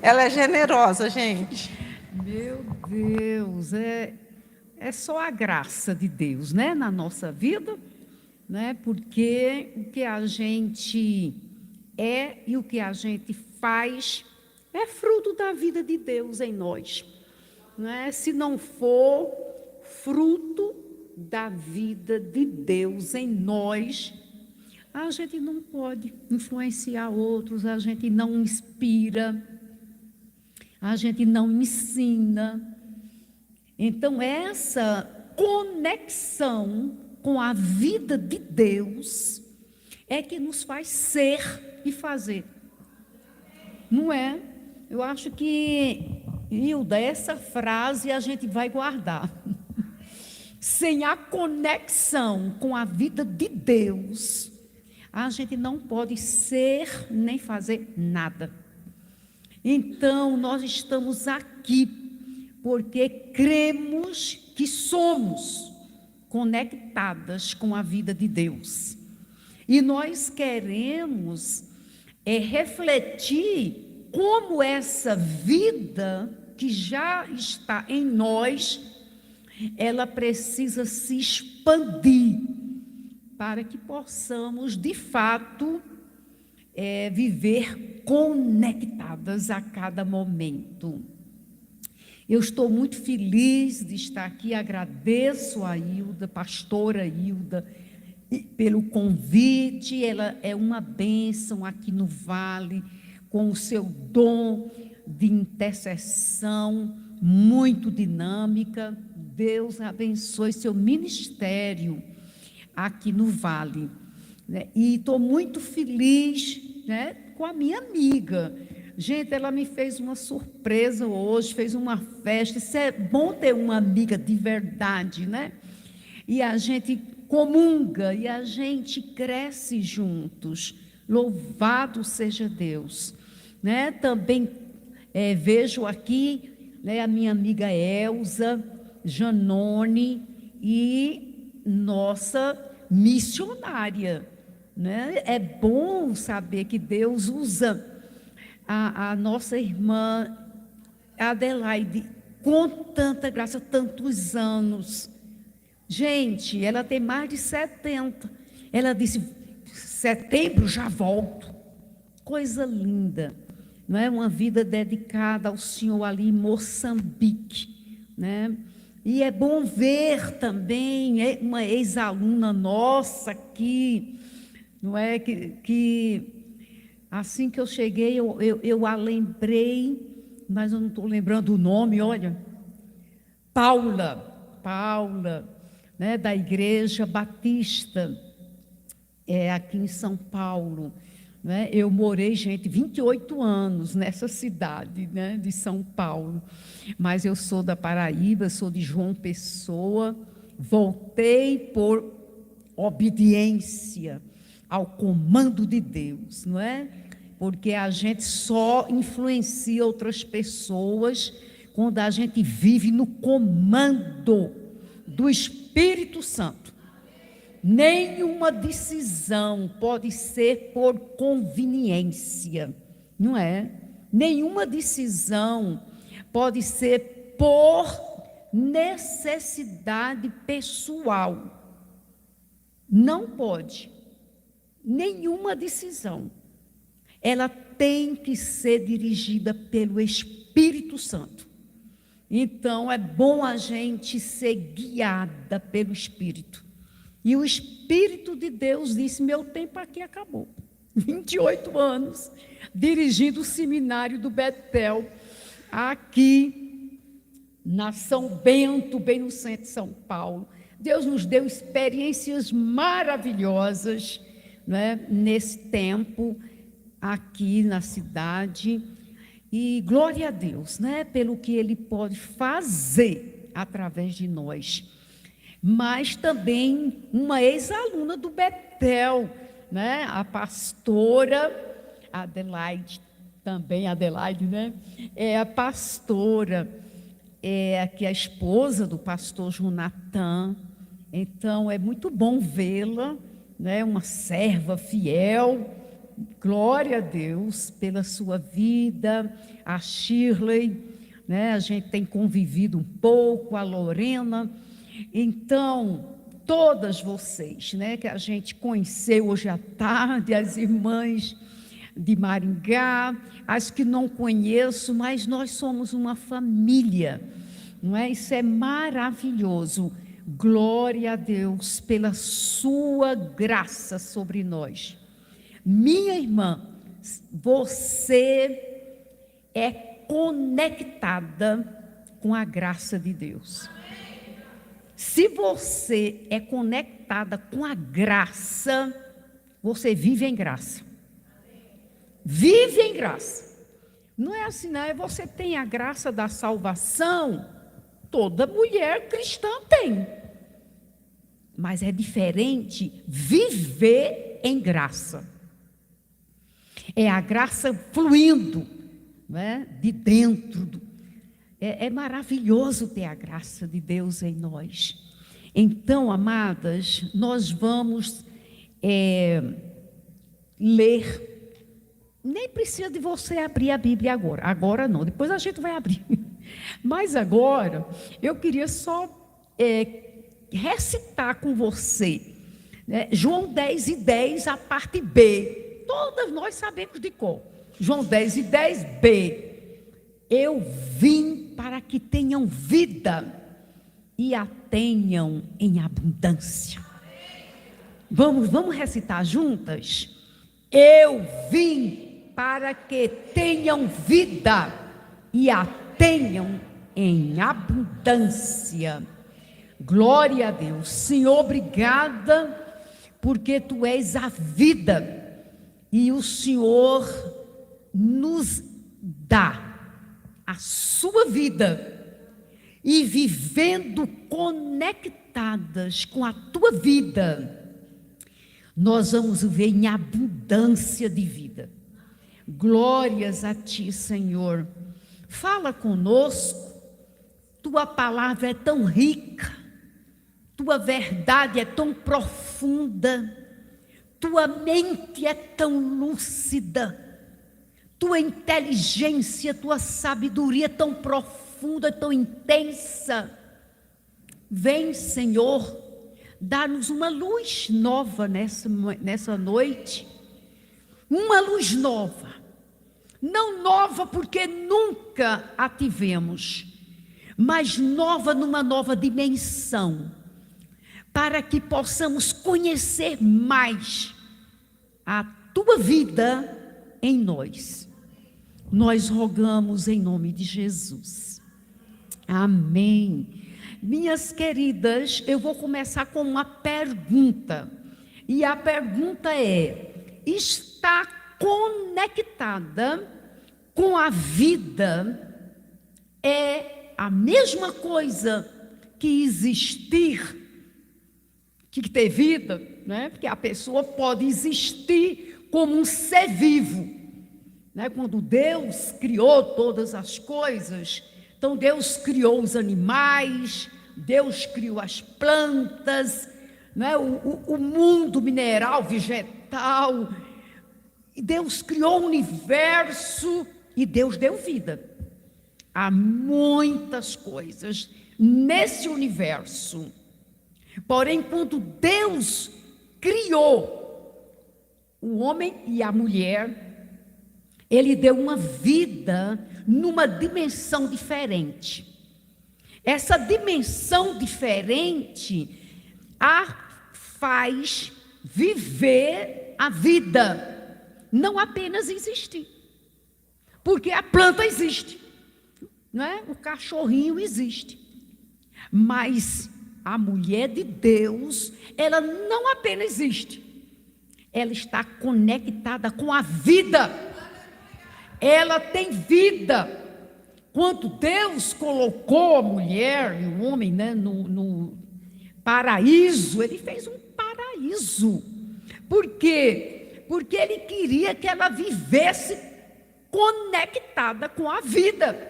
Ela é generosa, gente. Meu Deus, é só a graça de Deus, né, na nossa vida, né? Porque o que a gente é e o que a gente faz é fruto da vida de Deus em nós, né? Se não for fruto da vida de Deus em nós, a gente não pode influenciar outros, a gente não inspira, a gente não ensina. Então, essa conexão com a vida de Deus é que nos faz ser e fazer. Não é? Eu acho que, Hilda, essa frase a gente vai guardar. Sem a conexão com a vida de Deus, a gente não pode ser nem fazer nada. Então, nós estamos aqui porque cremos que somos conectadas com a vida de Deus. E nós queremos refletir como essa vida que já está em nós, ela precisa se expandir para que possamos, de fato, viver conectadas a cada momento. Eu estou muito feliz de estar aqui, agradeço a Hilda, pastora Hilda, pelo convite. Ela é uma bênção aqui no Vale, com o seu dom de intercessão, muito dinâmica. Deus abençoe seu ministério aqui no Vale, né? E estou muito feliz, né, com a minha amiga. Gente, ela me fez uma surpresa hoje, fez uma festa. Isso é bom ter uma amiga de verdade, né? E a gente comunga e a gente cresce juntos. Louvado seja Deus, né? Também vejo aqui, né, a minha amiga Elza Janone e nossa missionária, né? É bom saber que Deus usa a nossa irmã Adelaide com tanta graça, tantos anos. Gente, ela tem mais de 70. Ela disse: setembro já volto. Coisa linda, não é? Uma vida dedicada ao Senhor ali em Moçambique, né? E é bom ver também uma ex-aluna nossa aqui, não é? Que assim que eu cheguei, eu a lembrei, mas eu não estou lembrando o nome, olha. Paula, né, da Igreja Batista, aqui em São Paulo, né? Eu morei, gente, 28 anos nessa cidade, né, de São Paulo, mas eu sou da Paraíba, sou de João Pessoa, voltei por obediência ao comando de Deus, não é? Porque a gente só influencia outras pessoas quando a gente vive no comando do Espírito Santo. Nenhuma decisão pode ser por conveniência, não é? Nenhuma decisão pode ser por necessidade pessoal. Não pode. Nenhuma decisão. Ela tem que ser dirigida pelo Espírito Santo. Então, é bom a gente ser guiada pelo Espírito. E o Espírito de Deus disse: meu tempo aqui acabou. 28 anos, dirigindo o seminário do Betel, aqui na São Bento, bem no centro de São Paulo. Deus nos deu experiências maravilhosas, né, nesse tempo, aqui na cidade. E glória a Deus, né, pelo que Ele pode fazer através de nós. Mas também uma ex-aluna do Betel, né, a pastora Adelaide, também Adelaide, né, é a pastora, aqui a esposa do pastor Jonathan. Então é muito bom vê-la, né, uma serva fiel, glória a Deus pela sua vida, a Shirley, né? A gente tem convivido um pouco, a Lorena. Então, todas vocês, né, que a gente conheceu hoje à tarde, as irmãs de Maringá, as que não conheço, mas nós somos uma família, não é? Isso é maravilhoso. Glória a Deus pela sua graça sobre nós. Minha irmã, você é conectada com a graça de Deus. Se você é conectada com a graça, você vive em graça. Vive em graça. Não é assim, não. É você tem a graça da salvação. Toda mulher cristã tem. Mas é diferente viver em graça. É a graça fluindo, né, de dentro. É maravilhoso ter a graça de Deus em nós. Então, amadas, nós vamos ler. Nem precisa de você abrir a Bíblia agora. Agora não, depois a gente vai abrir. Mas agora, eu queria só recitar com você, né, João 10:10, a parte B. Todas nós sabemos de cor. João 10:10b. Eu vim para que tenham vida e a tenham em abundância. Vamos recitar juntas? Eu vim para que tenham vida e a tenham em abundância. Glória a Deus. Senhor, obrigada, porque Tu és a vida e o Senhor nos dá a sua vida, e vivendo conectadas com a tua vida, nós vamos viver em abundância de vida. Glórias a ti, Senhor. Fala conosco, tua palavra é tão rica, tua verdade é tão profunda, tua mente é tão lúcida, tua inteligência, tua sabedoria é tão profunda, tão intensa. Vem, Senhor, dá-nos uma luz nova nessa noite. Uma luz nova. Não nova porque nunca a tivemos, mas nova numa nova dimensão, para que possamos conhecer mais a tua vida em nós. Nós rogamos em nome de Jesus. Amém. Minhas queridas, eu vou começar com uma pergunta. E a pergunta é: está conectada com a vida é a mesma coisa que existir, que ter vida, né? Porque a pessoa pode existir como um ser vivo. Né? Quando Deus criou todas as coisas, então Deus criou os animais, Deus criou as plantas, né? o mundo mineral, vegetal, e Deus criou o universo e Deus deu vida. Há muitas coisas nesse universo. Porém, quando Deus criou o homem e a mulher, Ele deu uma vida numa dimensão diferente. Essa dimensão diferente a faz viver a vida, não apenas existir. Porque a planta existe, não é? O cachorrinho existe. Mas a mulher de Deus, ela não apenas existe, ela está conectada com a vida. Ela tem vida. Quando Deus colocou a mulher e o homem, né, no paraíso, Ele fez um paraíso. Por quê? Porque Ele queria que ela vivesse conectada com a vida.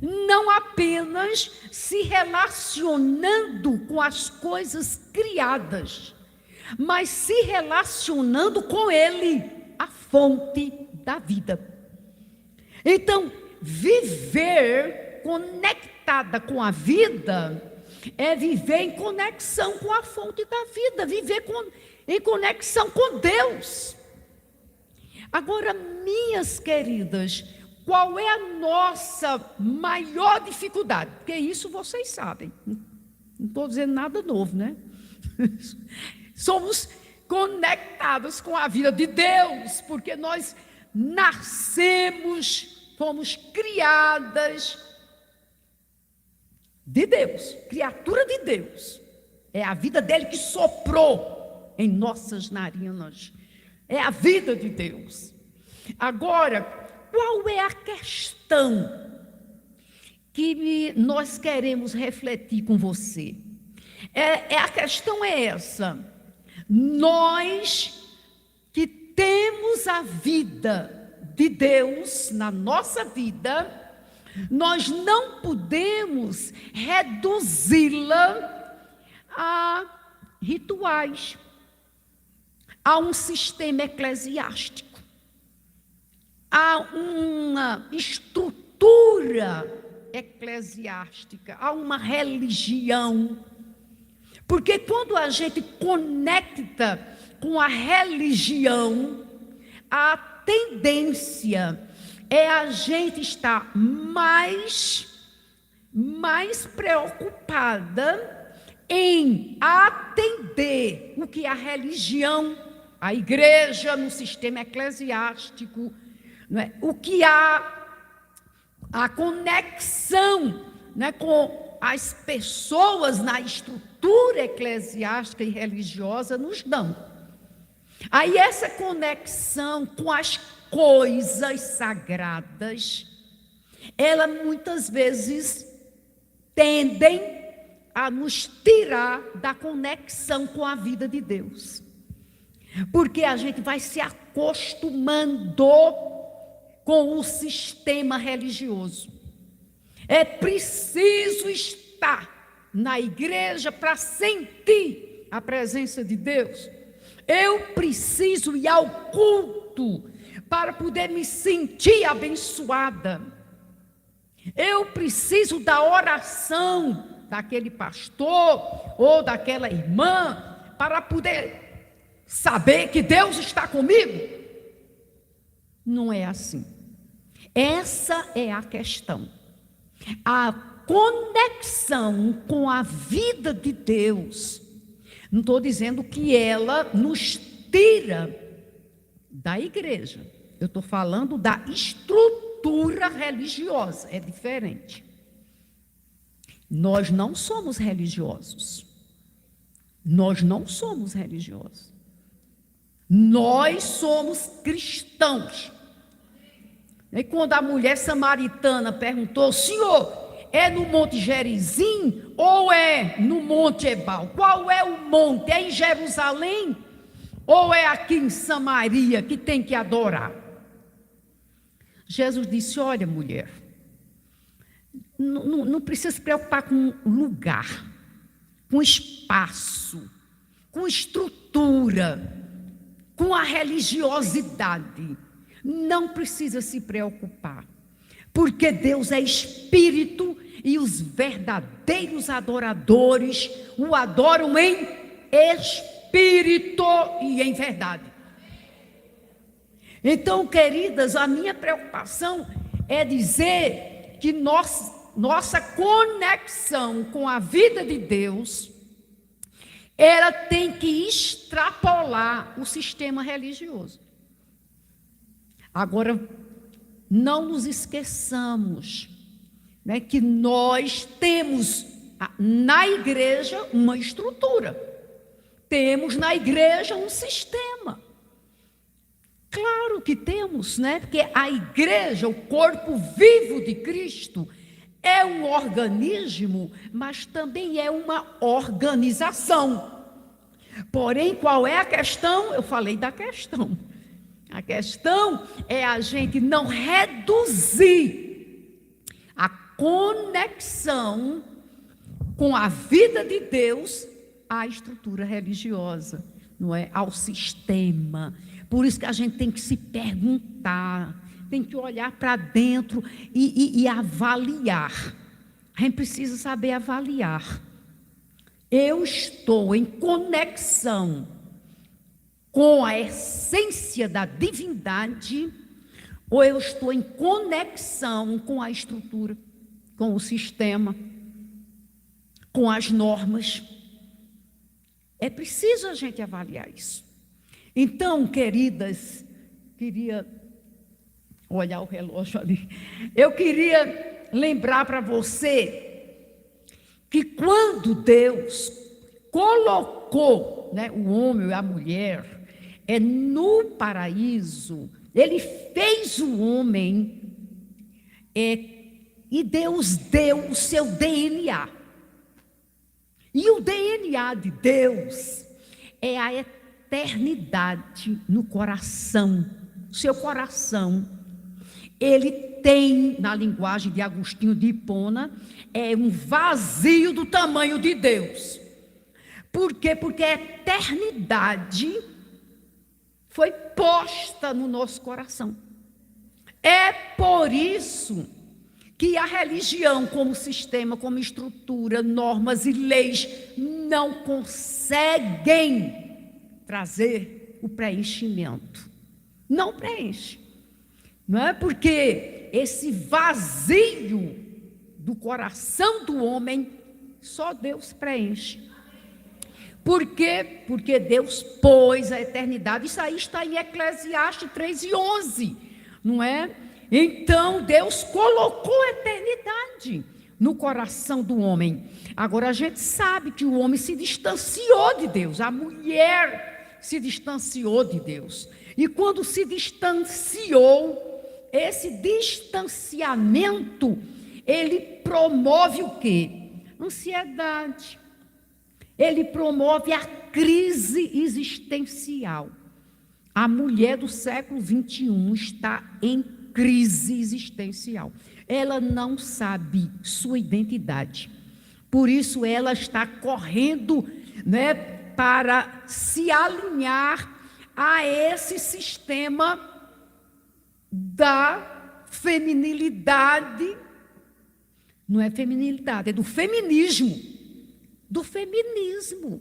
Não apenas se relacionando com as coisas criadas, mas se relacionando com Ele, a fonte da vida. Então, viver conectada com a vida é viver em conexão com a fonte da vida, viver em conexão com Deus. Agora, minhas queridas, qual é a nossa maior dificuldade? Porque isso vocês sabem. Não estou dizendo nada novo, né? Somos conectados com a vida de Deus, porque nós nascemos, fomos criadas de Deus, criatura de Deus. É a vida dele que soprou em nossas narinas. É a vida de Deus. Agora, qual é a questão que nós queremos refletir com você? A questão é essa: nós que temos a vida de Deus na nossa vida, nós não podemos reduzi-la a rituais, a um sistema eclesiástico, a uma estrutura eclesiástica, a uma religião. Porque quando a gente conecta com a religião, a tendência é a gente estar mais preocupada em atender o que a religião, a igreja no sistema eclesiástico, não é? O que a conexão, né, com as pessoas na estrutura eclesiástica e religiosa nos dão. Aí essa conexão com as coisas sagradas, ela muitas vezes tendem a nos tirar da conexão com a vida de Deus. Porque a gente vai se acostumando com o sistema religioso. É preciso estar na igreja para sentir a presença de Deus. Eu preciso ir ao culto para poder me sentir abençoada. Eu preciso da oração daquele pastor ou daquela irmã para poder saber que Deus está comigo. Não é assim. Essa é a questão. A conexão com a vida de Deus, não estou dizendo que ela nos tira da igreja. Eu estou falando da estrutura religiosa, é diferente. Nós não somos religiosos. Nós não somos religiosos. Nós somos cristãos. E quando a mulher samaritana perguntou: Senhor, é no Monte Gerizim ou é no Monte Ebal? Qual é o monte? É em Jerusalém ou é aqui em Samaria que tem que adorar? Jesus disse: olha, mulher, não precisa se preocupar com lugar, com espaço, com estrutura, com a religiosidade. Não precisa se preocupar, porque Deus é espírito e os verdadeiros adoradores o adoram em espírito e em verdade. Então, queridas, a minha preocupação é dizer que nossa conexão com a vida de Deus, ela tem que extrapolar o sistema religioso. Agora, não nos esqueçamos, né, que nós temos na igreja uma estrutura, temos na igreja um sistema. Claro que temos, né? Porque a igreja, o corpo vivo de Cristo, é um organismo, mas também é uma organização. Porém, qual é a questão? Eu falei da questão. A questão é a gente não reduzir a conexão com a vida de Deus à estrutura religiosa. não é, ao sistema. Por isso que a gente tem que se perguntar, tem que olhar para dentro e avaliar. A gente precisa saber avaliar. Eu estou em conexão com a essência da divindade, ou eu estou em conexão com a estrutura, com o sistema, com as normas? É preciso a gente avaliar isso. Então, queridas, queria olhar o relógio ali. Eu queria lembrar para você que quando Deus colocou, né, o homem e a mulher no paraíso, Ele fez o homem e Deus deu o seu DNA. E o DNA de Deus é a eternidade no coração. Seu coração, ele tem, na linguagem de Agostinho de Hipona, um vazio do tamanho de Deus. Por quê? Porque a eternidade foi posta no nosso coração. É por isso que a religião, como sistema, como estrutura, normas e leis, não conseguem trazer o preenchimento. Não preenche. Não é porque esse vazio do coração do homem, só Deus preenche. Por quê? Porque Deus pôs a eternidade. Isso aí está em Eclesiastes 3:11, não é? Então, Deus colocou a eternidade no coração do homem. Agora, a gente sabe que o homem se distanciou de Deus, a mulher se distanciou de Deus. E quando se distanciou, esse distanciamento, ele promove o quê? Ansiedade. Ele promove a crise existencial. A mulher do século 21 está em crise existencial. Ela não sabe sua identidade. Por isso ela está correndo, né, para se alinhar a esse sistema da feminilidade. Não é feminilidade, é do feminismo. Do feminismo.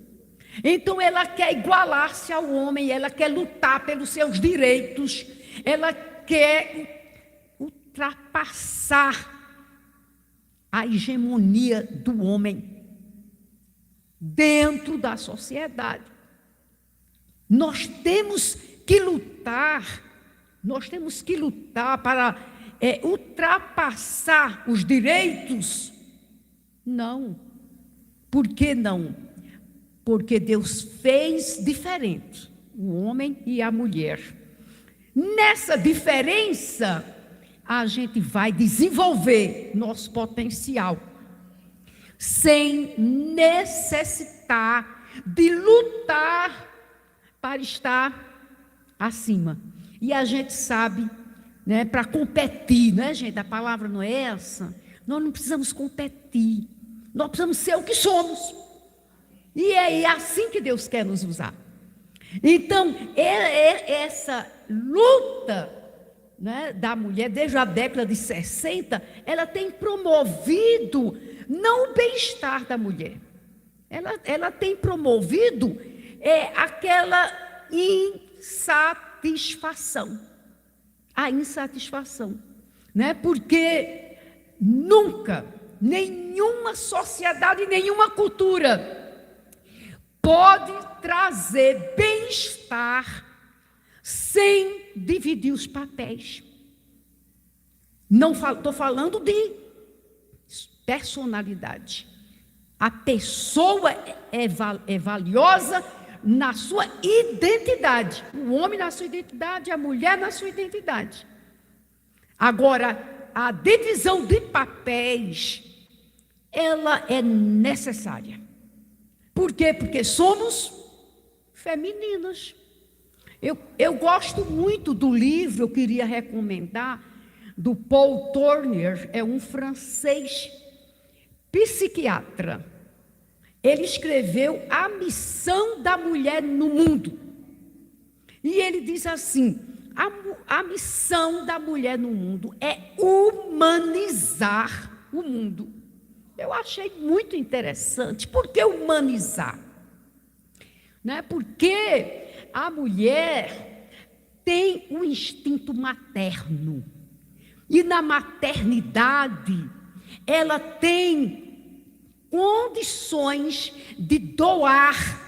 Então ela quer igualar-se ao homem, ela quer lutar pelos seus direitos, ela quer ultrapassar a hegemonia do homem dentro da sociedade. Nós temos que lutar para ultrapassar os direitos? Não. Por que não? Porque Deus fez diferente o homem e a mulher. Nessa diferença, a gente vai desenvolver nosso potencial, sem necessitar de lutar para estar acima. E a gente sabe, né, para competir, né, gente? A palavra não é essa. Nós não precisamos competir. Nós precisamos ser o que somos. E é assim que Deus quer nos usar. Então, essa luta, né, da mulher, desde a década de 60, ela tem promovido não o bem-estar da mulher. Ela tem promovido aquela insatisfação. A insatisfação. Né? Porque nunca, nenhuma sociedade, nenhuma cultura pode trazer bem-estar sem dividir os papéis. Não estou falando de personalidade. A pessoa é valiosa na sua identidade. O homem na sua identidade, a mulher na sua identidade. Agora, a divisão de papéis, ela é necessária. Por quê? Porque somos femininas. Eu gosto muito do livro, eu queria recomendar, do Paul Tournier, é um francês psiquiatra. Ele escreveu A Missão da Mulher no Mundo. E ele diz assim: a missão da mulher no mundo é humanizar o mundo. Eu achei muito interessante. Por que humanizar? Né? Porque a mulher tem um instinto materno. E na maternidade, ela tem condições de doar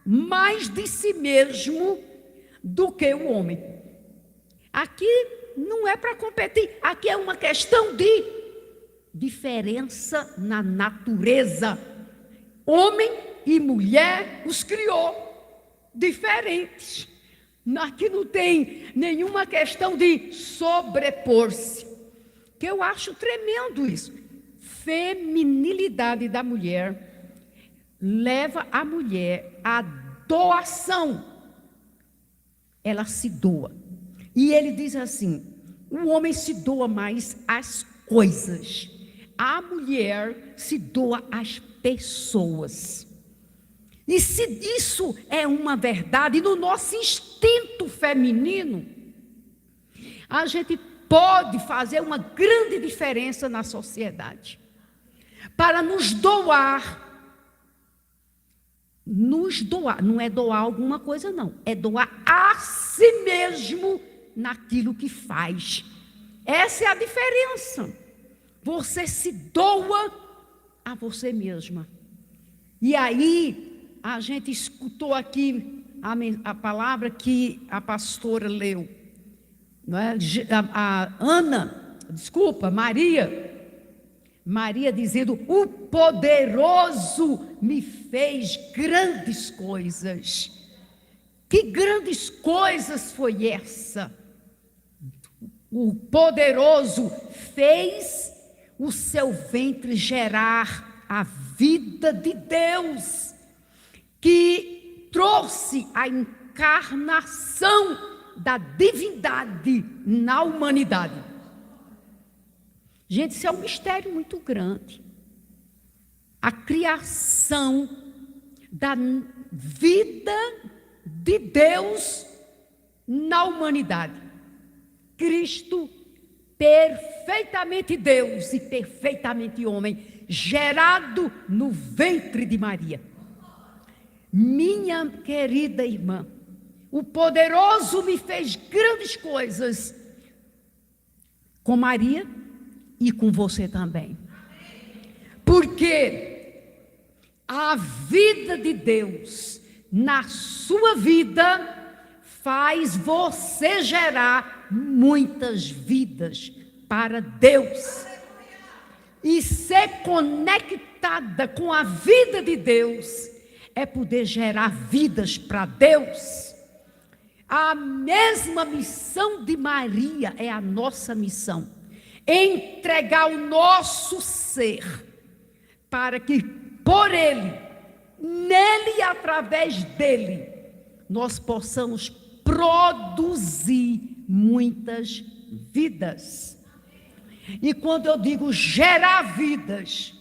mais de si mesmo do que o homem. Aqui não é para competir, aqui é uma questão de diferença na natureza. Homem e mulher os criou diferentes. Aqui não tem nenhuma questão de sobrepor-se, que eu acho tremendo isso. Feminilidade da mulher leva a mulher à doação. Ela se doa. E ele diz assim: o homem se doa mais às coisas, a mulher se doa às pessoas. E se isso é uma verdade, no nosso instinto feminino, a gente pode fazer uma grande diferença na sociedade. Para nos doar, não é doar alguma coisa não, é doar a si mesmo naquilo que faz. Essa é a diferença. Você se doa a você mesma. E aí, a gente escutou aqui a palavra que a pastora leu, não é? Maria dizendo: o poderoso me fez grandes coisas. Que grandes coisas foi essa? O poderoso fez o seu ventre gerar a vida de Deus, que trouxe a encarnação da divindade na humanidade. Gente, isso é um mistério muito grande. A criação da vida de Deus na humanidade. Cristo, perfeitamente Deus e perfeitamente homem, gerado no ventre de Maria. Minha querida irmã, o poderoso me fez grandes coisas com Maria e com você também. Porque a vida de Deus na sua vida faz você gerar muitas vidas para Deus. E ser conectada com a vida de Deus é poder gerar vidas para Deus. A mesma missão de Maria é a nossa missão. Entregar o nosso ser para que por Ele, nele e através dele, nós possamos produzir muitas vidas. E quando eu digo gerar vidas,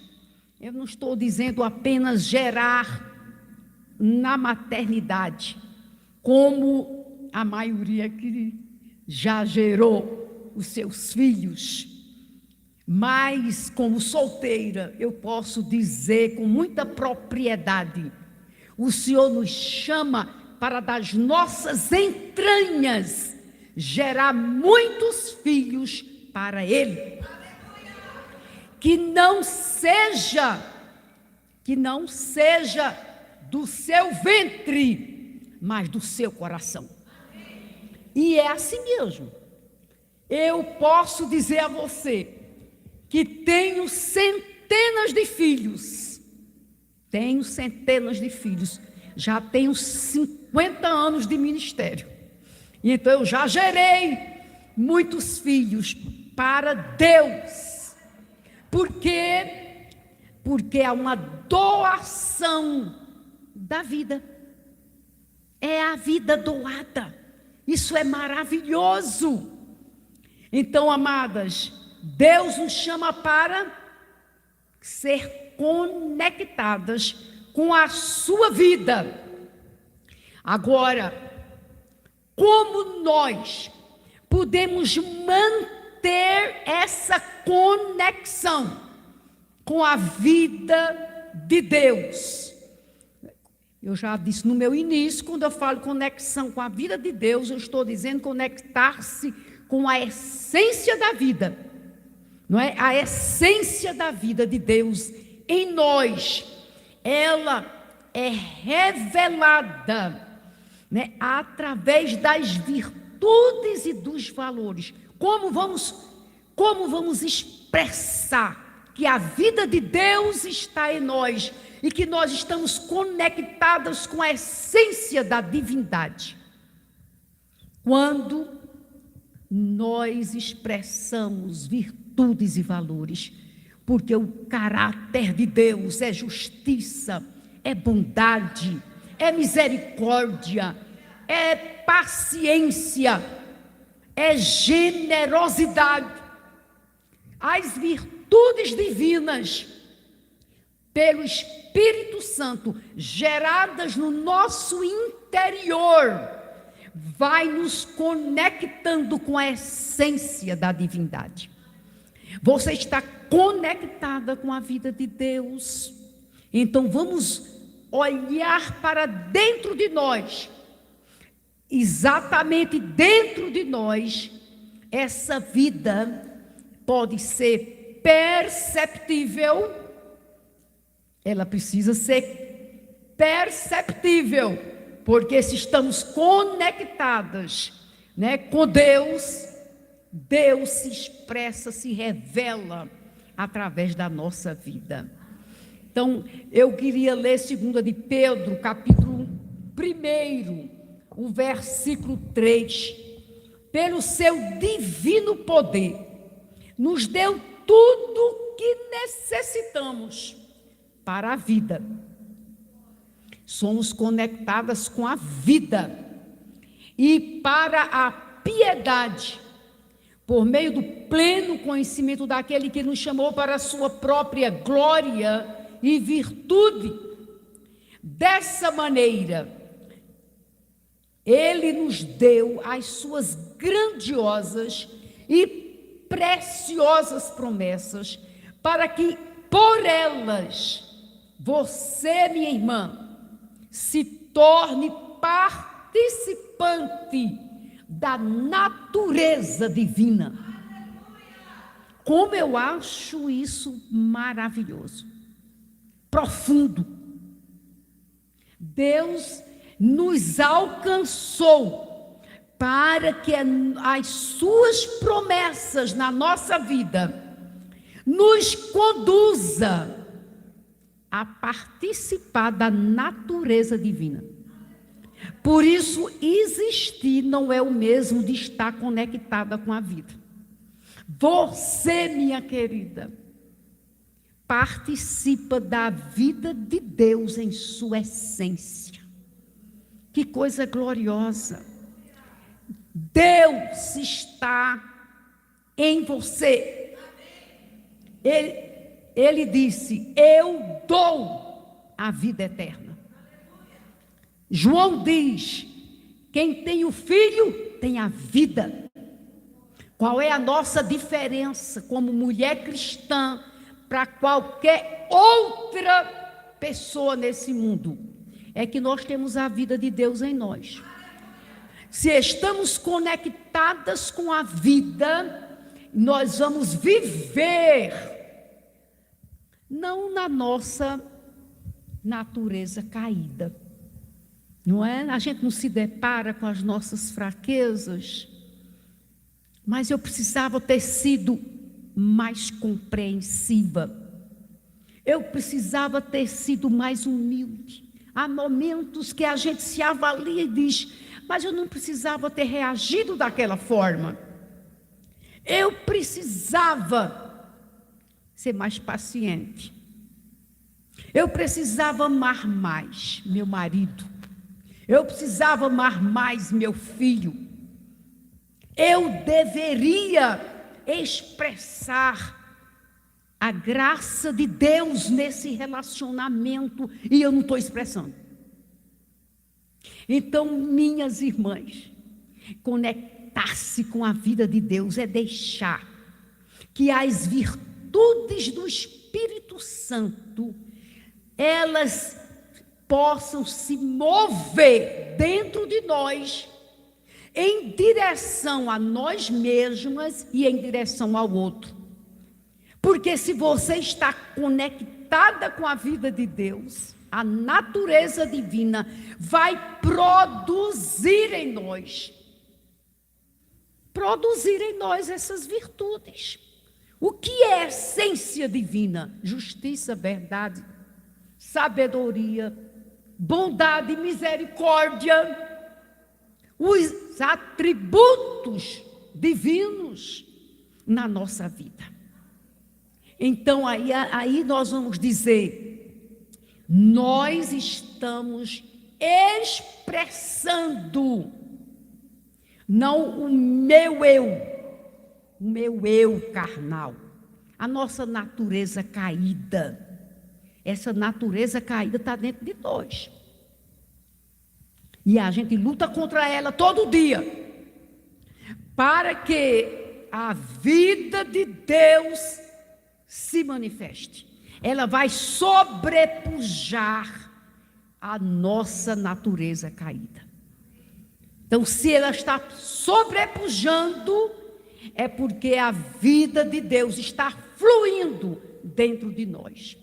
eu não estou dizendo apenas gerar na maternidade, como a maioria que já gerou os seus filhos. Mas, como solteira, eu posso dizer com muita propriedade: o Senhor nos chama para das nossas entranhas gerar muitos filhos para Ele. Que não seja do seu ventre, mas do seu coração. E é assim mesmo. Eu posso dizer a você que tenho centenas de filhos. Já tenho 50 anos de ministério. Então eu já gerei muitos filhos para Deus. Por quê? Porque é uma doação da vida. É a vida doada. Isso é maravilhoso. Então, amadas, Deus nos chama para ser conectadas com a sua vida. Agora, como nós podemos manter essa conexão com a vida de Deus? Eu já disse no meu início, quando eu falo conexão com a vida de Deus, eu estou dizendo conectar-se com a essência da vida, não é? A essência da vida de Deus em nós, ela é revelada, né, através das virtudes e dos valores. Como vamos expressar que a vida de Deus está em nós e que nós estamos conectados com a essência da divindade? Quando nós expressamos virtudes e valores, porque o caráter de Deus é justiça, é bondade, é misericórdia, é paciência, é generosidade. As virtudes divinas, pelo Espírito Santo, geradas no nosso interior, vai nos conectando com a essência da divindade. Você está conectada com a vida de Deus. Então vamos olhar para dentro de nós. Exatamente dentro de nós, essa vida pode ser perceptível. Ela precisa ser perceptível, porque se estamos conectadas, né, com Deus, Deus se expressa, se revela através da nossa vida. Então, eu queria ler 2 de Pedro, capítulo 1, o versículo 3. Pelo seu divino poder, nos deu tudo o que necessitamos para a vida. Somos conectadas com a vida e para a piedade, por meio do pleno conhecimento daquele que nos chamou para a sua própria glória e virtude. Dessa maneira, Ele nos deu as suas grandiosas e preciosas promessas, para que por elas você, minha irmã, se torne participante da natureza divina. Como eu acho isso maravilhoso, profundo. Deus nos alcançou para que as suas promessas na nossa vida nos conduza a participar da natureza divina. Por isso, existir não é o mesmo de estar conectada com a vida. Você, minha querida, participa da vida de Deus em sua essência. Que coisa gloriosa! Deus está em você. Ele disse: eu dou a vida eterna. João diz: quem tem o Filho tem a vida. Qual é a nossa diferença como mulher cristã para qualquer outra pessoa nesse mundo? É que nós temos a vida de Deus em nós. Se estamos conectadas com a vida, nós vamos viver não na nossa natureza caída, não é? A gente não se depara com as nossas fraquezas, mas eu precisava ter sido mais compreensiva, eu precisava ter sido mais humilde. Há momentos que a gente se avalia e diz: mas eu não precisava ter reagido daquela forma, eu precisava ser mais paciente, eu precisava amar mais meu marido, eu precisava amar mais meu filho, eu deveria expressar a graça de Deus nesse relacionamento e eu não estou expressando. Então, minhas irmãs, conectar-se com a vida de Deus é deixar que as virtudes do Espírito Santo, elas possam se mover dentro de nós, em direção a nós mesmas e em direção ao outro. Porque se você está conectada com a vida de Deus, a natureza divina vai produzir em nós essas virtudes. O que é essência divina? Justiça, verdade, sabedoria, bondade, misericórdia, os atributos divinos na nossa vida. Então aí nós vamos dizer, nós estamos expressando, não o meu eu carnal, a nossa natureza caída. Essa natureza caída está dentro de nós. E a gente luta contra ela todo dia, para que a vida de Deus se manifeste. Ela vai sobrepujar a nossa natureza caída. Então, se ela está sobrepujando, é porque a vida de Deus está fluindo dentro de nós.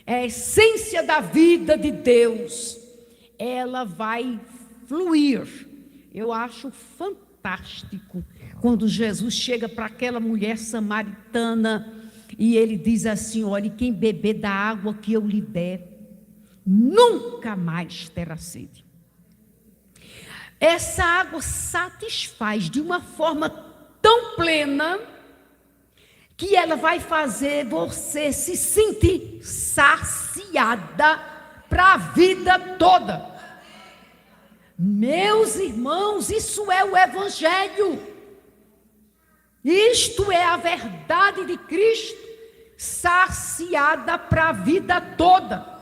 É a essência da vida de Deus, ela vai fluir. Eu acho fantástico quando Jesus chega para aquela mulher samaritana e ele diz assim: olha, quem beber da água que eu lhe der, nunca mais terá sede. Essa água satisfaz de uma forma tão plena que ela vai fazer você se sentir saciada para a vida toda. Meus irmãos, isso é o Evangelho. Isto é a verdade de Cristo, saciada para a vida toda.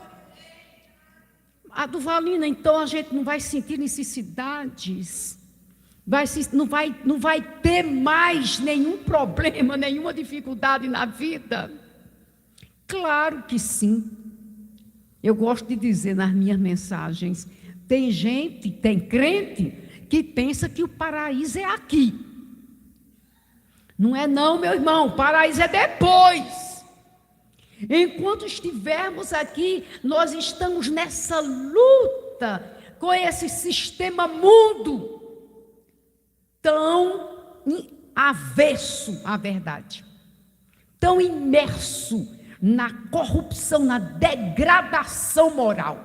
A Duvalina, então a gente não vai sentir necessidades, não vai ter mais nenhum problema, nenhuma dificuldade na vida? Claro que sim. Eu gosto de dizer nas minhas mensagens, tem crente que pensa que o paraíso é aqui. Não é não, meu irmão, o paraíso é depois. Enquanto estivermos aqui, nós estamos nessa luta com esse sistema mundo tão avesso à verdade, tão imerso na corrupção, na degradação moral.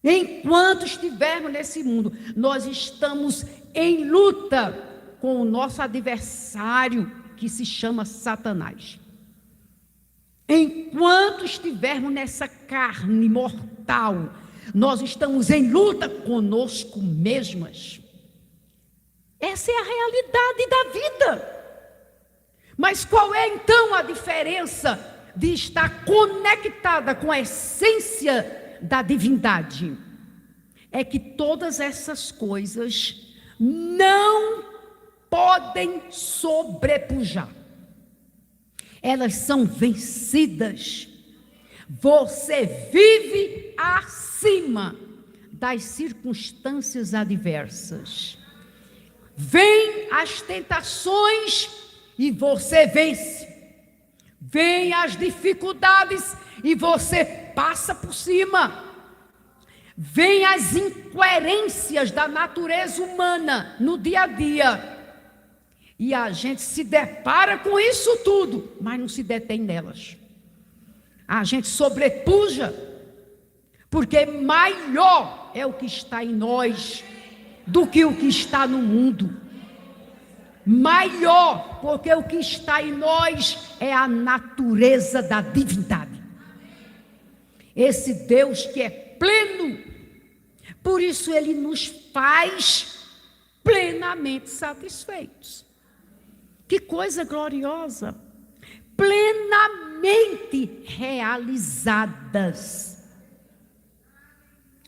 Enquanto estivermos nesse mundo, nós estamos em luta com o nosso adversário, que se chama Satanás. Enquanto estivermos nessa carne mortal, nós estamos em luta conosco mesmas. Essa é a realidade da vida. Mas qual é então a diferença de estar conectada com a essência da divindade? É que todas essas coisas não podem sobrepujar. Elas são vencidas. Você vive acima das circunstâncias adversas. Vêm as tentações e você vence. Vêm as dificuldades e você passa por cima. Vêm as incoerências da natureza humana no dia a dia. E a gente se depara com isso tudo, mas não se detém nelas. A gente sobrepuja, porque maior é o que está em nós do que o que está no mundo. Maior, porque o que está em nós é a natureza da divindade. Esse Deus que é pleno, por isso Ele nos faz plenamente satisfeitos. Que coisa gloriosa! plenamente realizadas.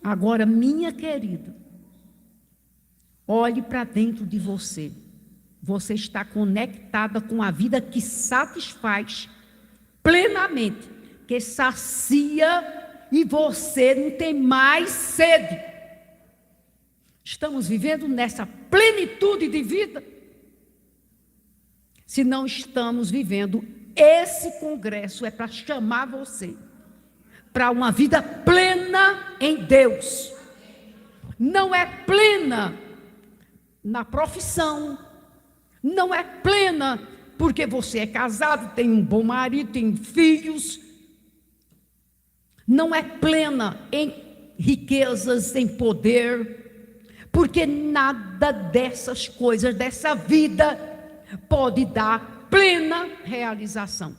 Agora, minha querida, olhe para dentro de você. Você está conectada com a vida que satisfaz plenamente, que sacia e você não tem mais sede. Estamos vivendo nessa plenitude de vida? Se não estamos vivendo, esse congresso é para chamar você para uma vida plena em Deus. Não é plena na profissão, não é plena porque você é casado, tem um bom marido, tem filhos. Não é plena em riquezas, em poder, porque nada dessas coisas, dessa vida, pode dar plena realização.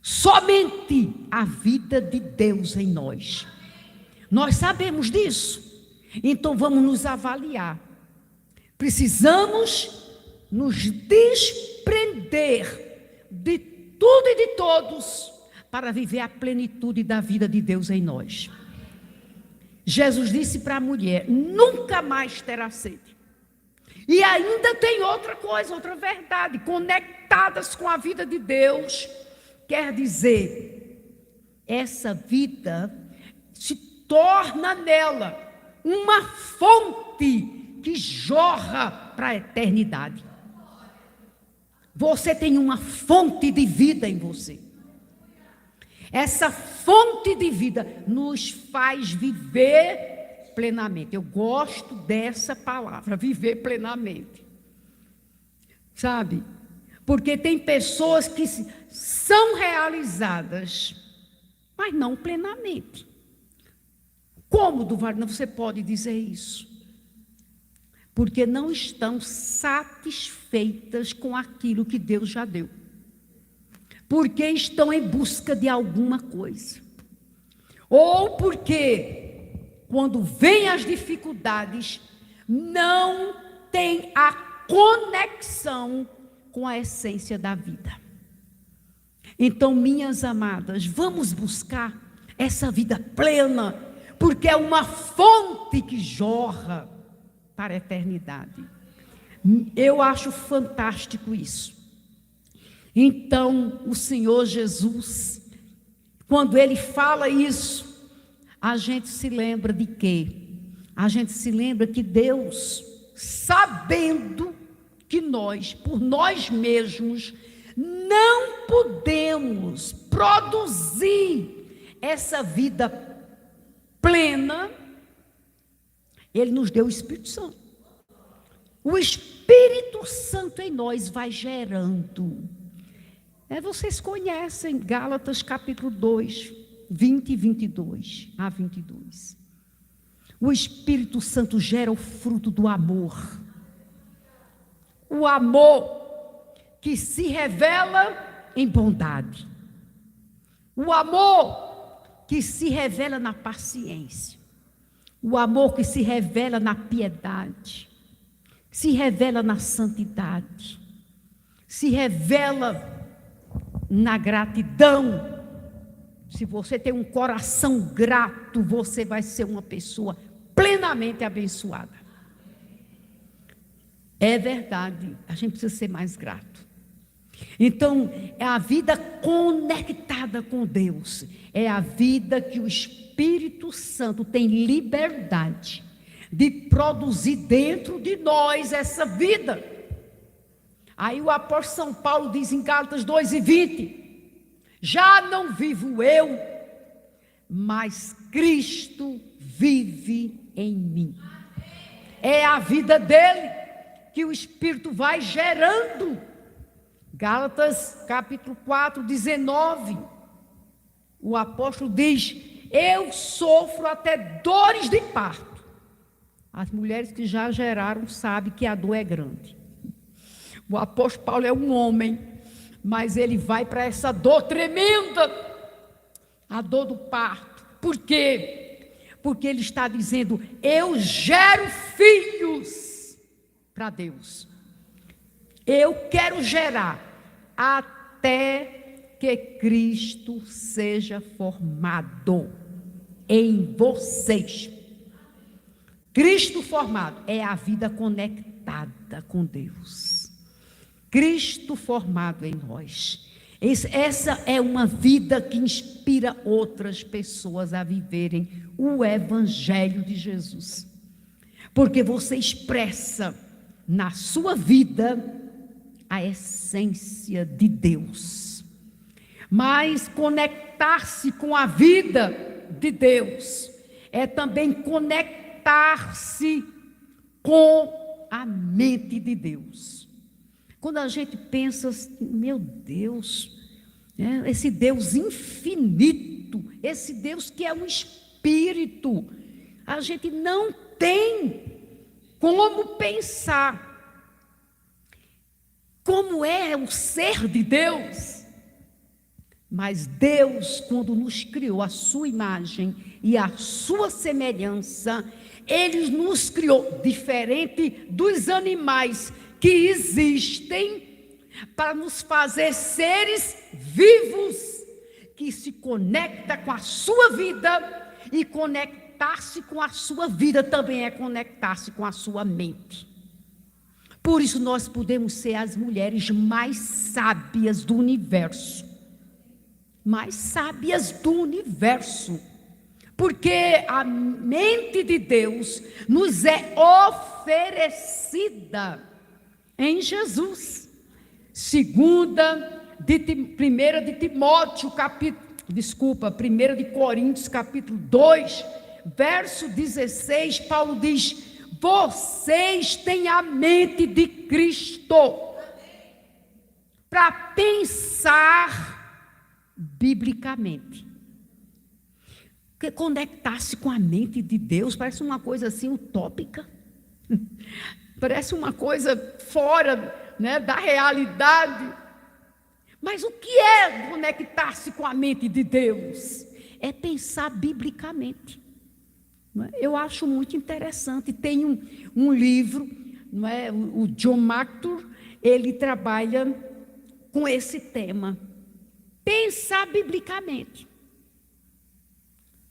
Somente a vida de Deus em nós. Nós sabemos disso. Então vamos nos avaliar. Precisamos nos desprender de tudo e de todos para viver a plenitude da vida de Deus em nós. Jesus disse para a mulher: nunca mais terá sede. E ainda tem outra coisa, outra verdade, conectadas com a vida de Deus. Quer dizer, essa vida se torna nela uma fonte que jorra para a eternidade. Você tem uma fonte de vida em você. Essa fonte de vida nos faz viver plenamente. Eu gosto dessa palavra, viver plenamente. Sabe? Porque tem pessoas que são realizadas, mas não plenamente. Como, Duvalina, você pode dizer isso? Porque não estão satisfeitas com aquilo que Deus já deu. Porque estão em busca de alguma coisa. Ou porque, quando vêm as dificuldades, não tem a conexão com a essência da vida. Então, minhas amadas, vamos buscar essa vida plena, porque é uma fonte que jorra para a eternidade. Eu acho fantástico isso. Então, o Senhor Jesus, quando Ele fala isso, a gente se lembra de quê? A gente se lembra que Deus, sabendo que nós, por nós mesmos, não podemos produzir essa vida plena, Ele nos deu o Espírito Santo. O Espírito Santo em nós vai gerando. Vocês conhecem Gálatas capítulo 2, 20 e 22 a 22. O Espírito Santo gera o fruto do amor. O amor que se revela em bondade. O amor que se revela na paciência. O amor que se revela na piedade. Se revela na santidade. Se revela na gratidão. Se você tem um coração grato, você vai ser uma pessoa plenamente abençoada. É verdade, a gente precisa ser mais grato. Então, é a vida conectada com Deus. É a vida que o Espírito Santo tem liberdade de produzir dentro de nós essa vida. Aí o apóstolo São Paulo diz em Gálatas 2:20: já não vivo eu, mas Cristo vive em mim. É a vida dele que o Espírito vai gerando. Gálatas capítulo 4, 19. O apóstolo diz: eu sofro até dores de parto. As mulheres que já geraram sabem que a dor é grande. O apóstolo Paulo é um homem, mas ele vai para essa dor tremenda, a dor do parto. Por quê? Porque ele está dizendo: eu gero filhos para Deus. Eu quero gerar até que Cristo seja formado em vocês. Cristo formado é a vida conectada com Deus. Cristo formado em nós. Essa é uma vida que inspira outras pessoas a viverem o Evangelho de Jesus. Porque você expressa na sua vida a essência de Deus. Mas conectar-se com a vida de Deus é também conectar-se com a mente de Deus. Quando a gente pensa, meu Deus, esse Deus infinito, esse Deus que é um espírito, a gente não tem como pensar como é o ser de Deus. Mas Deus, quando nos criou a sua imagem e a sua semelhança, Ele nos criou diferente dos animais que existem, para nos fazer seres vivos, que se conecta com a sua vida, e conectar-se com a sua vida também é conectar-se com a sua mente. Por isso nós podemos ser as mulheres mais sábias do universo. Mais sábias do universo. Porque a mente de Deus nos é oferecida em Jesus. Primeira de Timóteo, 1 de Coríntios, capítulo 2, verso 16, Paulo diz: vocês têm a mente de Cristo para pensar biblicamente. Porque conectar-se com a mente de Deus parece uma coisa assim utópica. Parece uma coisa fora, da realidade. Mas o que é conectar-se com a mente de Deus? É pensar biblicamente. Eu acho muito interessante. Tem um livro, o John MacArthur, ele trabalha com esse tema. Pensar biblicamente.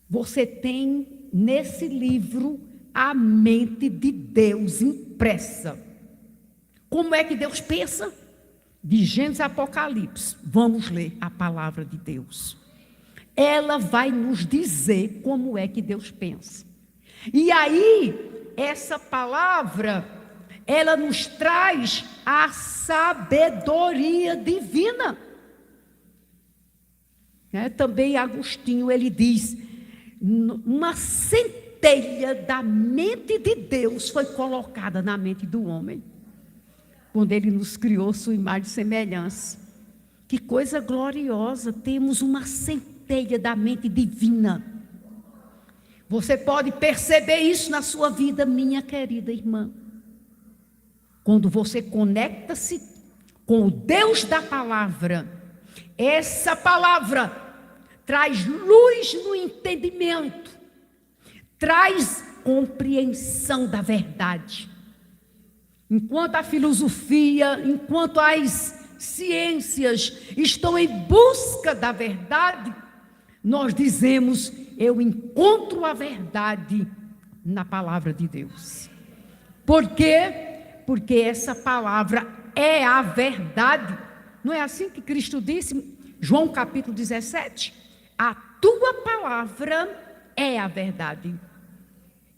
Você tem nesse livro a mente de Deus impressa. Como é que Deus pensa? De Gênesis a Apocalipse. Vamos ler a palavra de Deus. Ela vai nos dizer como é que Deus pensa. E aí, essa palavra, ela nos traz a sabedoria divina. Também Agostinho, ele diz, uma centelha da mente de Deus foi colocada na mente do homem, quando Ele nos criou sua imagem e semelhança. Que coisa gloriosa, temos uma centelha da mente divina. Você pode perceber isso na sua vida, minha querida irmã. Quando você conecta-se com o Deus da palavra, essa palavra traz luz no entendimento, traz compreensão da verdade. Enquanto a filosofia, enquanto as ciências estão em busca da verdade, nós dizemos: eu encontro a verdade na palavra de Deus. Por quê? Porque essa palavra é a verdade. Não é assim que Cristo disse, João capítulo 17? A tua palavra é a verdade.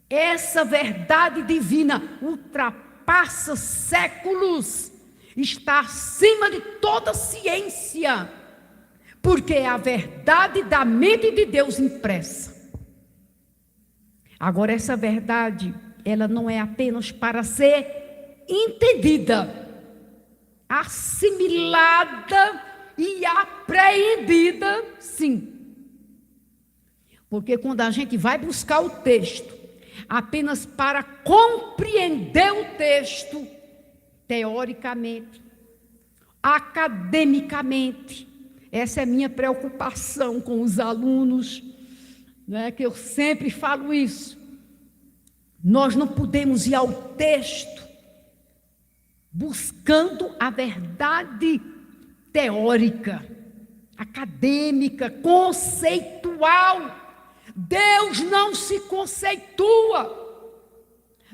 Essa verdade divina ultrapassa séculos, está acima de toda ciência, porque é a verdade da mente de Deus impressa. Agora, essa verdade, ela não é apenas para ser entendida, assimilada e apreendida, sim. Porque quando a gente vai buscar o texto apenas para compreender o texto, teoricamente, academicamente, essa é a minha preocupação com os alunos, que eu sempre falo isso. Nós não podemos ir ao texto buscando a verdade teórica, acadêmica, conceitual. Deus não se conceitua.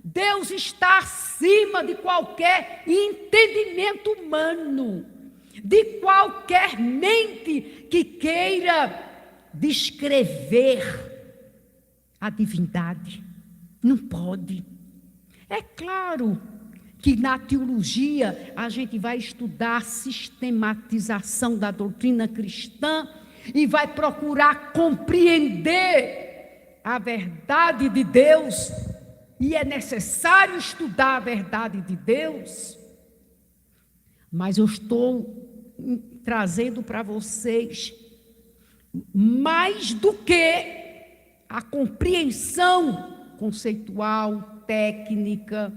Deus está acima de qualquer entendimento humano, de qualquer mente que queira descrever a divindade. Não pode. É claro que na teologia a gente vai estudar a sistematização da doutrina cristã e vai procurar compreender a verdade de Deus, e é necessário estudar a verdade de Deus, mas eu estou trazendo para vocês mais do que a compreensão conceitual, técnica,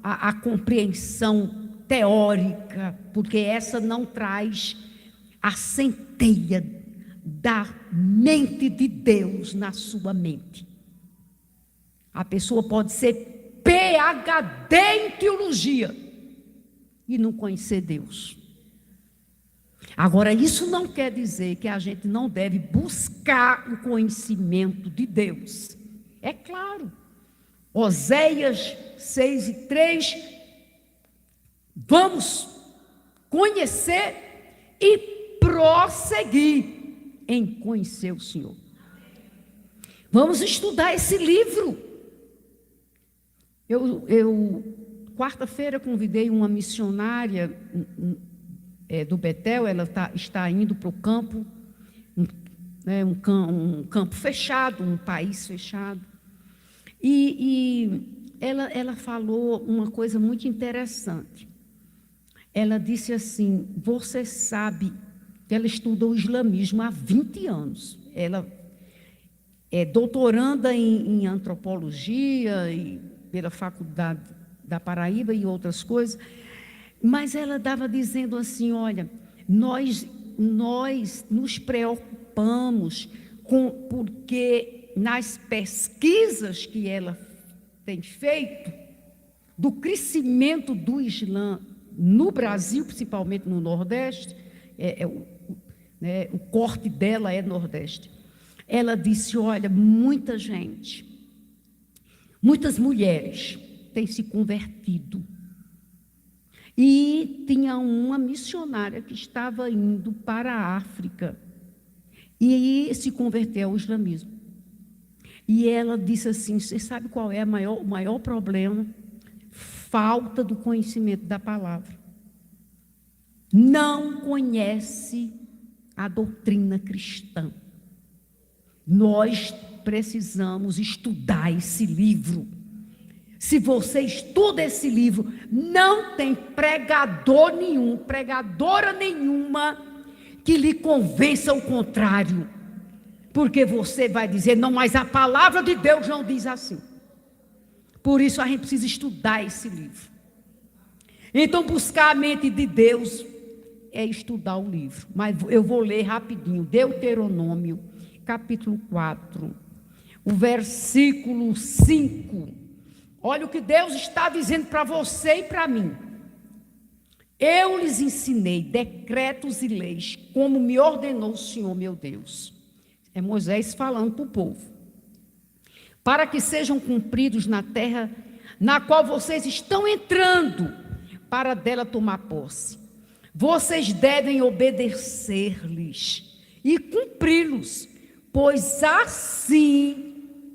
a compreensão teórica, porque essa não traz a centelha da mente de Deus na sua mente. A pessoa pode ser PhD em teologia e não conhecer Deus. Agora, isso não quer dizer que a gente não deve buscar o conhecimento de Deus. É claro. Oséias 6:3, vamos conhecer e prosseguir em conhecer o Senhor. Vamos estudar esse livro. Eu quarta-feira convidei uma missionária do Betel. Ela está indo para o campo, um campo fechado, um país fechado. E ela falou uma coisa muito interessante. Ela disse assim: você sabe que ela estuda o islamismo há 20 anos. Ela é doutoranda em antropologia pela Faculdade da Paraíba e outras coisas, mas ela estava dizendo assim: olha, nós nos preocupamos porque nas pesquisas que ela tem feito do crescimento do Islã no Brasil, principalmente no Nordeste, o corte dela é Nordeste. Ela disse: olha, muita gente, muitas mulheres têm se convertido. E tinha uma missionária que estava indo para a África e se converteu ao islamismo. E ela disse assim: você sabe qual é o maior problema? Falta do conhecimento da palavra. Não conhece a doutrina cristã. Nós precisamos estudar esse livro. Se você estuda esse livro, não tem pregador nenhum, pregadora nenhuma que lhe convença o contrário. Porque você vai dizer: não, mas a palavra de Deus não diz assim. Por isso a gente precisa estudar esse livro. Então, buscar a mente de Deus é estudar o livro. Mas eu vou ler rapidinho. Deuteronômio, capítulo 4, o versículo 5. Olha o que Deus está dizendo para você e para mim. Eu lhes ensinei decretos e leis, como me ordenou o Senhor meu Deus. É Moisés falando para o povo. Para que sejam cumpridos na terra na qual vocês estão entrando, para dela tomar posse. Vocês devem obedecer-lhes e cumpri-los, pois assim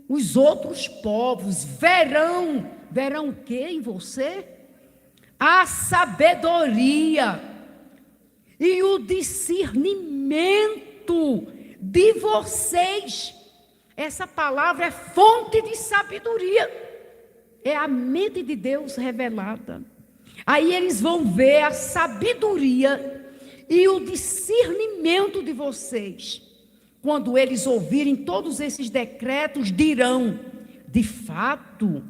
os outros povos verão o que em você? A sabedoria e o discernimento de vocês. Essa palavra é fonte de sabedoria, é a mente de Deus revelada. Aí eles vão ver a sabedoria e o discernimento de vocês. Quando eles ouvirem todos esses decretos, dirão: de fato,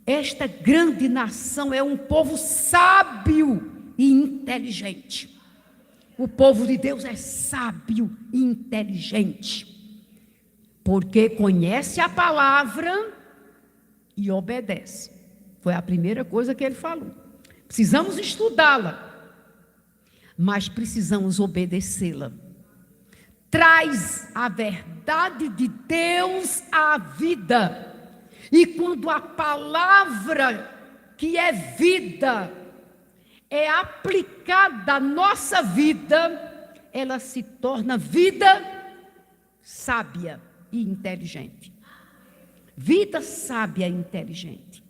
esta grande nação é um povo sábio e inteligente. O povo de Deus é sábio e inteligente, porque conhece a palavra e obedece. Foi a primeira coisa que ele falou. Precisamos estudá-la. mas precisamos obedecê-la. Traz a verdade de Deus à vida. E quando a palavra que é vida é aplicada à nossa vida, ela se torna vida sábia e inteligente. Vida sábia e inteligente.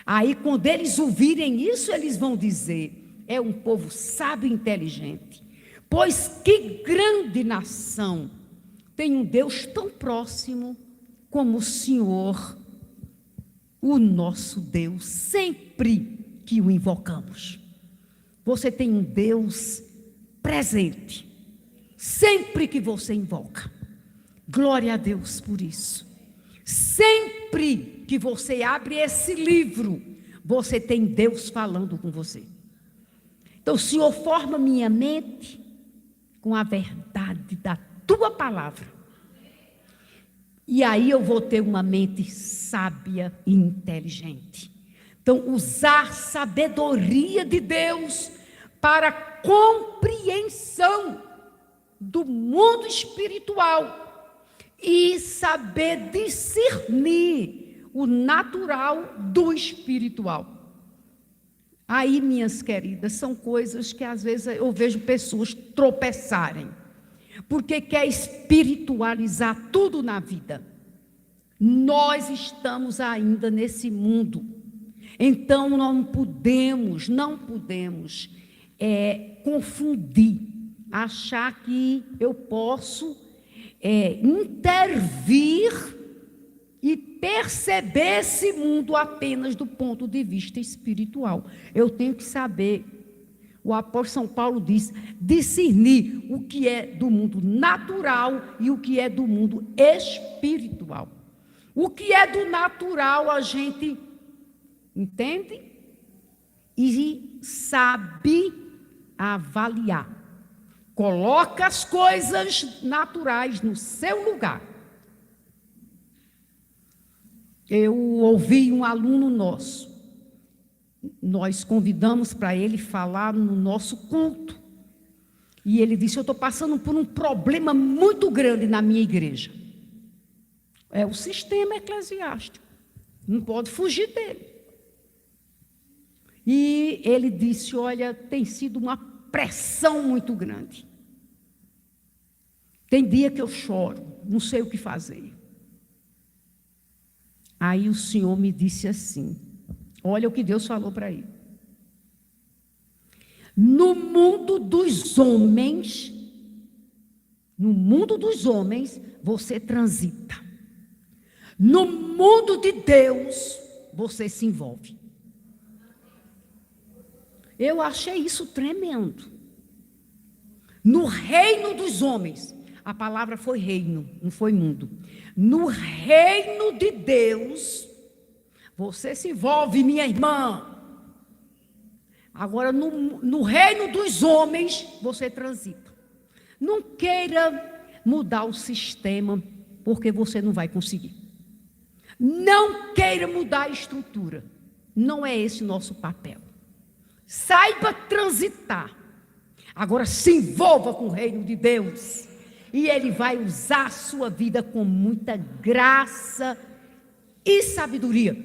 Aí, quando eles ouvirem isso, eles vão dizer: é um povo sábio e inteligente. Pois que grande nação tem um Deus tão próximo como o Senhor, o nosso Deus, sempre que o invocamos. Você tem um Deus presente, sempre que você invoca. Glória a Deus por isso. Sempre que você abre esse livro, você tem Deus falando com você. Então, Senhor, forma minha mente com a verdade da tua palavra. E aí eu vou ter uma mente sábia e inteligente. Então, usar a sabedoria de Deus para a compreensão do mundo espiritual e saber discernir o natural do espiritual. Aí, minhas queridas, são coisas que às vezes eu vejo pessoas tropeçarem, porque quer espiritualizar tudo na vida. Nós estamos ainda nesse mundo, então não podemos confundir, achar que eu posso intervir e perceber esse mundo apenas do ponto de vista espiritual. Eu tenho que saber, o apóstolo São Paulo diz, discernir o que é do mundo natural e o que é do mundo espiritual. O que é do natural a gente entende e sabe avaliar. Coloca as coisas naturais no seu lugar. Eu ouvi um aluno nosso, nós convidamos para ele falar no nosso culto, e ele disse: eu estou passando por um problema muito grande na minha igreja. É o sistema eclesiástico, não pode fugir dele. E ele disse: olha, tem sido uma pressão muito grande. Tem dia que eu choro, não sei o que fazer. Aí o Senhor me disse assim, olha o que Deus falou para ele. No mundo dos homens, você transita. No mundo de Deus, você se envolve. Eu achei isso tremendo. No reino dos homens, a palavra foi reino, não foi mundo. No reino de Deus, você se envolve, minha irmã. Agora, no reino dos homens, você transita. Não queira mudar o sistema, porque você não vai conseguir. Não queira mudar a estrutura. Não é esse nosso papel. Saiba transitar. Agora, se envolva com o reino de Deus. E Ele vai usar a sua vida com muita graça e sabedoria.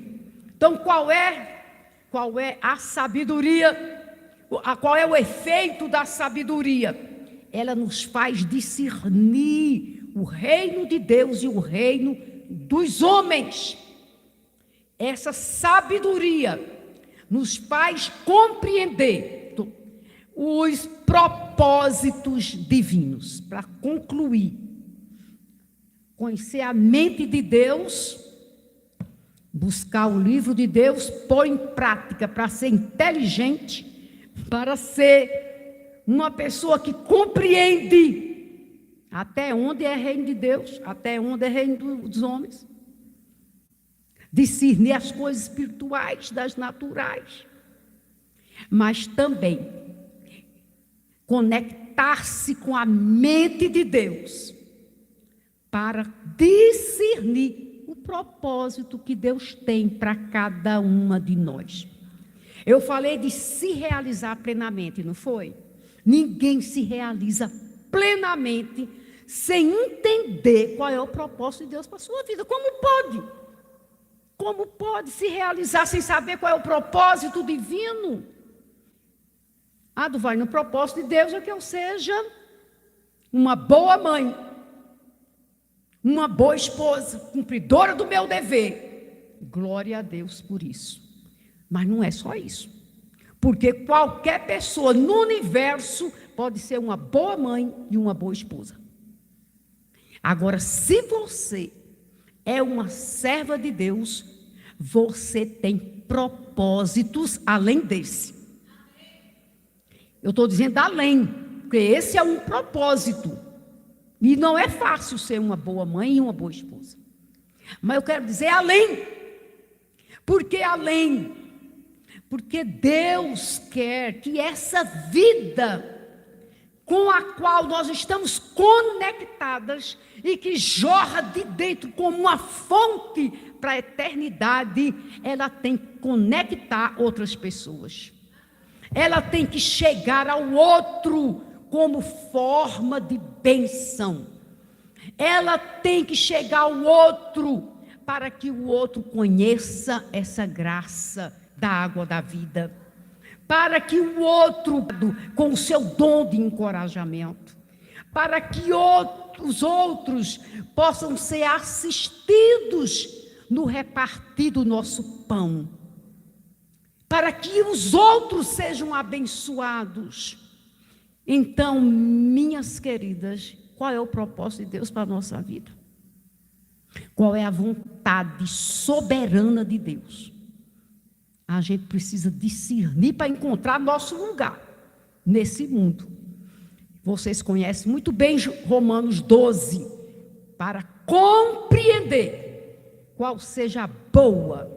Então, qual é a sabedoria? Qual é o efeito da sabedoria? Ela nos faz discernir o reino de Deus e o reino dos homens. Essa sabedoria nos faz compreender os propósitos divinos. Para concluir, conhecer a mente de Deus, buscar o livro de Deus, pôr em prática para ser inteligente, para ser uma pessoa que compreende até onde é reino de Deus, até onde é reino dos homens. Discernir as coisas espirituais das naturais, mas também conectar-se com a mente de Deus para discernir o propósito que Deus tem para cada uma de nós. Eu falei de se realizar plenamente, não foi? Ninguém se realiza plenamente sem entender qual é o propósito de Deus para a sua vida. Como pode? Como pode se realizar sem saber qual é o propósito divino? Duvalina, o propósito de Deus é que eu seja uma boa mãe, uma boa esposa, cumpridora do meu dever. Glória a Deus por isso. Mas não é só isso. Porque qualquer pessoa no universo pode ser uma boa mãe e uma boa esposa. Agora, se você é uma serva de Deus, você tem propósitos além desse. Eu estou dizendo além, porque esse é um propósito. E não é fácil ser uma boa mãe e uma boa esposa. Mas eu quero dizer além. Por que além? Porque Deus quer que essa vida com a qual nós estamos conectadas e que jorra de dentro como uma fonte para a eternidade, ela tem que conectar outras pessoas. Ela tem que chegar ao outro como forma de bênção. Ela tem que chegar ao outro para que o outro conheça essa graça da água da vida. Para que o outro, com o seu dom de encorajamento, para que os outros possam ser assistidos no repartir do nosso pão, para que os outros sejam abençoados. Então, minhas queridas, qual é o propósito de Deus para a nossa vida? Qual é a vontade soberana de Deus? A gente precisa discernir para encontrar nosso lugar nesse mundo. Vocês conhecem muito bem Romanos 12, para compreender qual seja a boa,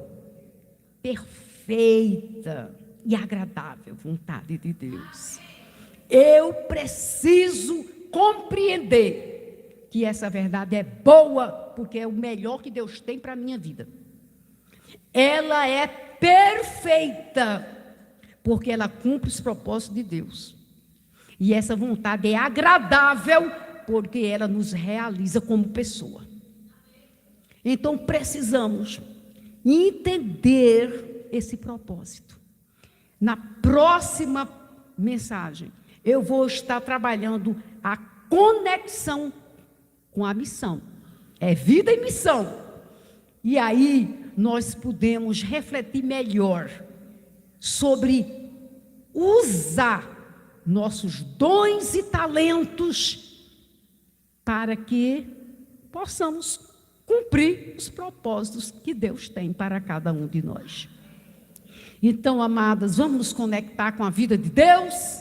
perfeita e agradável vontade de Deus. Eu preciso compreender que essa verdade é boa, porque é o melhor que Deus tem para a minha vida. Ela é perfeita, porque ela cumpre os propósitos de Deus. E essa vontade é agradável, porque ela nos realiza como pessoa. Então precisamos entender esse propósito. Na próxima mensagem, eu vou estar trabalhando a conexão com a missão. É vida e missão. E aí nós podemos refletir melhor sobre usar nossos dons e talentos para que possamos cumprir os propósitos que Deus tem para cada um de nós. Então, amadas, vamos nos conectar com a vida de Deus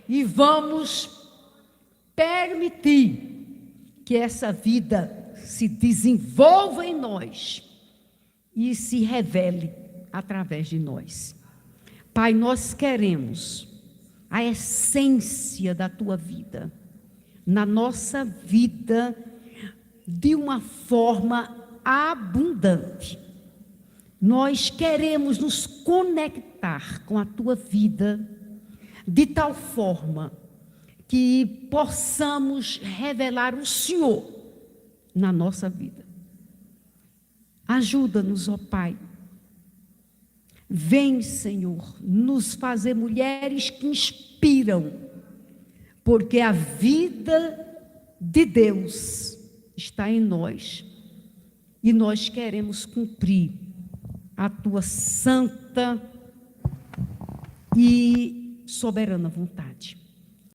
e vamos permitir que essa vida se desenvolva em nós e se revele através de nós. Pai, nós queremos a essência da tua vida na nossa vida de uma forma abundante. Nós queremos nos conectar com a tua vida de tal forma que possamos revelar o Senhor na nossa vida. Ajuda-nos, ó Pai. Vem, Senhor, nos fazer mulheres que inspiram, porque a vida de Deus está em nós e nós queremos cumprir a tua santa e soberana vontade.